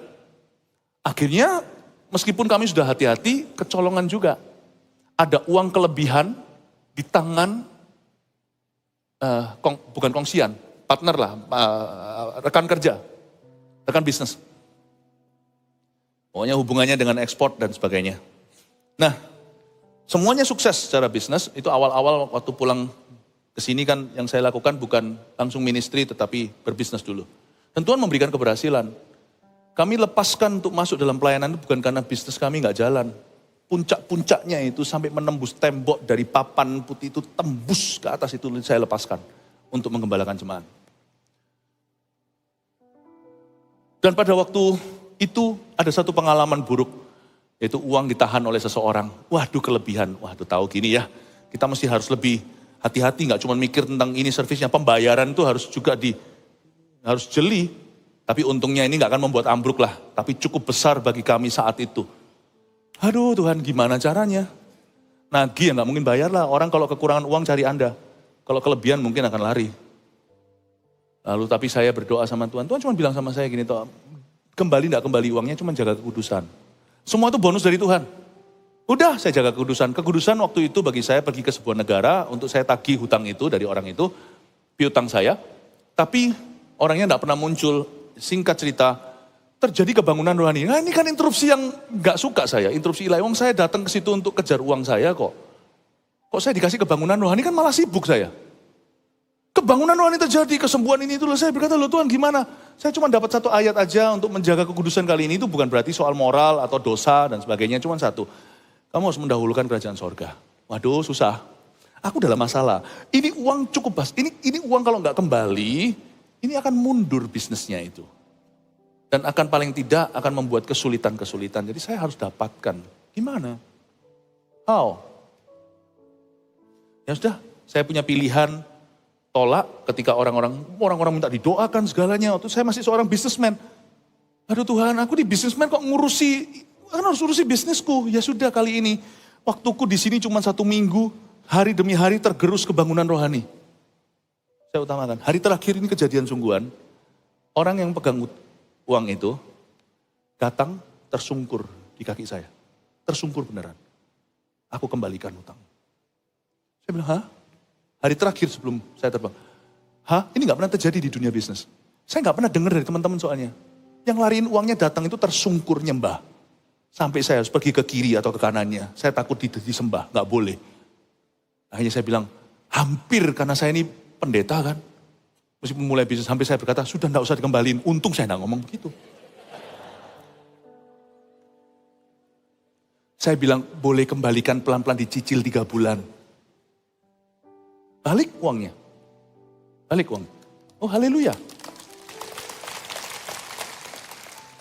Akhirnya meskipun kami sudah hati-hati, kecolongan juga. Ada uang kelebihan di tangan, bukan kongsian, partner lah, rekan kerja. Rekan bisnis. Pokoknya hubungannya dengan ekspor dan sebagainya. Nah, semuanya sukses secara bisnis. Itu awal-awal waktu pulang ke sini kan yang saya lakukan bukan langsung ministry tetapi berbisnis dulu. Dan Tuhan memberikan keberhasilan. Kami lepaskan untuk masuk dalam pelayanan itu bukan karena bisnis kami nggak jalan. Puncak-puncaknya itu sampai menembus tembok dari papan putih itu tembus ke atas itu saya lepaskan untuk menggembalakan jemaat. Dan pada waktu itu ada satu pengalaman buruk, yaitu uang ditahan oleh seseorang. Waduh kelebihan, waduh tahu gini ya, kita mesti harus lebih hati-hati, nggak cuma mikir tentang ini servisnya, pembayaran itu harus juga harus jeli. Tapi untungnya ini nggak akan membuat ambruk lah, tapi cukup besar bagi kami saat itu. Aduh Tuhan gimana caranya? Nagih ya nggak mungkin bayar lah, orang kalau kekurangan uang cari Anda. Kalau kelebihan mungkin akan lari. Lalu tapi saya berdoa sama Tuhan, Tuhan cuma bilang sama saya gini, toh, kembali enggak kembali uangnya, cuma jaga kekudusan. Semua itu bonus dari Tuhan. Udah saya jaga kekudusan. Kekudusan waktu itu bagi saya pergi ke sebuah negara untuk saya tagih hutang itu dari orang itu, piutang saya. Tapi orangnya enggak pernah muncul. Singkat cerita, terjadi kebangunan rohani. Nah ini kan interupsi yang enggak suka saya, interupsi ilahi. Wong saya datang ke situ untuk kejar uang saya kok. Kok saya dikasih kebangunan rohani kan malah sibuk saya. Kebangunan rohani terjadi, kesembuhan ini itu. Saya berkata, loh Tuhan gimana? Saya cuma dapat satu ayat aja untuk menjaga kekudusan kali ini. Itu bukan berarti soal moral atau dosa dan sebagainya. Cuma satu, kamu harus mendahulukan kerajaan sorga. Waduh susah. Aku dalam masalah. Ini uang cukup ini uang kalau nggak kembali, ini akan mundur bisnisnya itu. Dan akan paling tidak akan membuat kesulitan-kesulitan. Jadi saya harus dapatkan. Gimana? How? Ya sudah, saya punya pilihan. Tolak ketika orang-orang minta didoakan segalanya. Waktu saya masih seorang bisnismen. Aduh Tuhan, aku di bisnismen kok harus urusi bisnisku. Ya sudah kali ini, waktuku di sini cuma 1 minggu, hari demi hari tergerus kebangunan rohani. Saya utamakan, hari terakhir ini kejadian sungguhan. Orang yang pegang uang itu, datang tersungkur di kaki saya. Tersungkur beneran. Aku kembalikan hutang. Saya bilang, hah? Hari terakhir sebelum saya terbang. Hah? Ini nggak pernah terjadi di dunia bisnis. Saya nggak pernah dengar dari teman-teman soalnya. Yang lariin uangnya datang itu tersungkur nyembah. Sampai saya harus pergi ke kiri atau ke kanannya. Saya takut disembah, nggak boleh. Akhirnya saya bilang, hampir karena saya ini pendeta kan. Meskipun mulai bisnis, sampai saya berkata, sudah nggak usah dikembaliin. Untung saya nggak ngomong begitu. Saya bilang, boleh kembalikan pelan-pelan dicicil 3 bulan. Balik uangnya. Balik uang. Oh haleluya.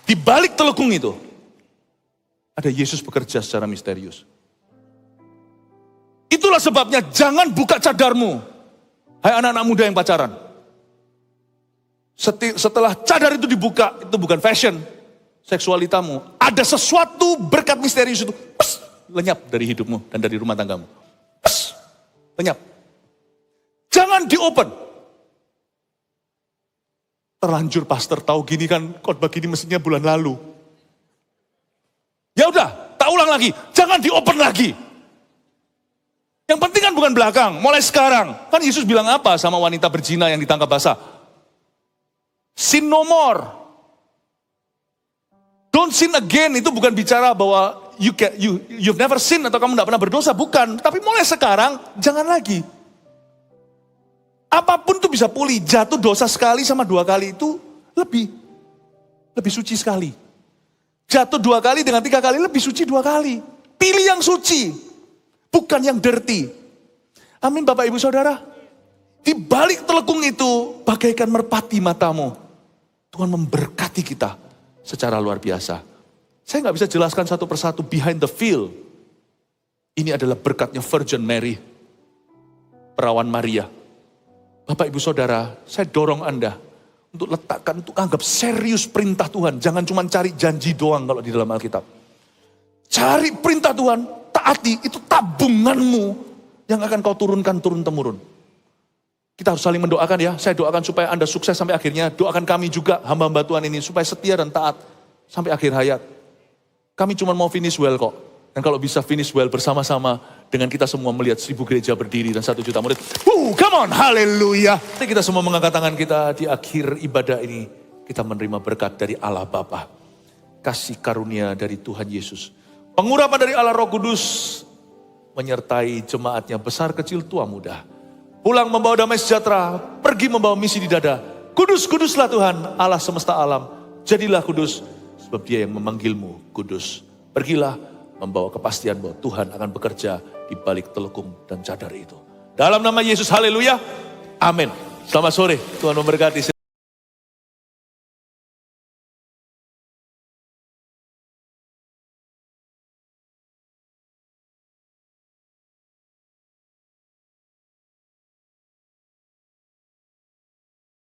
Di balik telekung itu, ada Yesus bekerja secara misterius. Itulah sebabnya jangan buka cadarmu. Hai anak-anak muda yang pacaran. Setelah cadar itu dibuka, itu bukan fashion. Seksualitamu. Ada sesuatu berkat misterius itu. Pes, lenyap dari hidupmu dan dari rumah tanggamu. Pes, lenyap. Jangan diopen. Terlanjur pastor tahu gini kan, khotbah gini mestinya bulan lalu. Ya udah, tak ulang lagi. Jangan diopen lagi. Yang penting kan bukan belakang, mulai sekarang. Kan Yesus bilang apa sama wanita berzina yang ditangkap basah? Sin no more. Don't sin again, itu bukan bicara bahwa you've never sin atau kamu tidak pernah berdosa, bukan. Tapi mulai sekarang, jangan lagi. Apapun itu bisa pulih, jatuh dosa sekali sama 2 kali itu lebih suci sekali. Jatuh 2 kali dengan 3 kali lebih suci 2 kali. Pilih yang suci, bukan yang dirty. Amin Bapak Ibu Saudara. Di balik telekung itu bagaikan merpati matamu. Tuhan memberkati kita secara luar biasa. Saya nggak bisa jelaskan satu persatu behind the veil. Ini adalah berkatnya Virgin Mary, perawan Maria. Bapak Ibu Saudara, saya dorong Anda untuk letakkan, untuk anggap serius perintah Tuhan. Jangan cuma cari janji doang kalau di dalam Alkitab. Cari perintah Tuhan, taati, itu tabunganmu yang akan kau turunkan turun-temurun. Kita harus saling mendoakan ya. Saya doakan supaya Anda sukses sampai akhirnya. Doakan kami juga hamba-hamba Tuhan ini supaya setia dan taat sampai akhir hayat. Kami cuma mau finish well kok. Dan kalau bisa finish well bersama-sama dengan kita semua melihat 1000 gereja berdiri dan 1 juta murid. Come on, haleluya. Mari kita semua mengangkat tangan kita di akhir ibadah ini. Kita menerima berkat dari Allah Bapa. Kasih karunia dari Tuhan Yesus. Pengurapan dari Allah Roh Kudus menyertai jemaatnya besar kecil tua muda. Pulang membawa damai sejahtera, pergi membawa misi di dada. Kudus, kuduslah Tuhan, Allah semesta alam. Jadilah kudus, sebab Dia yang memanggilmu kudus. Pergilah membawa kepastian bahwa Tuhan akan bekerja di balik telekung dan cadar itu. Dalam nama Yesus, haleluya, amin. Selamat sore, Tuhan memberkati.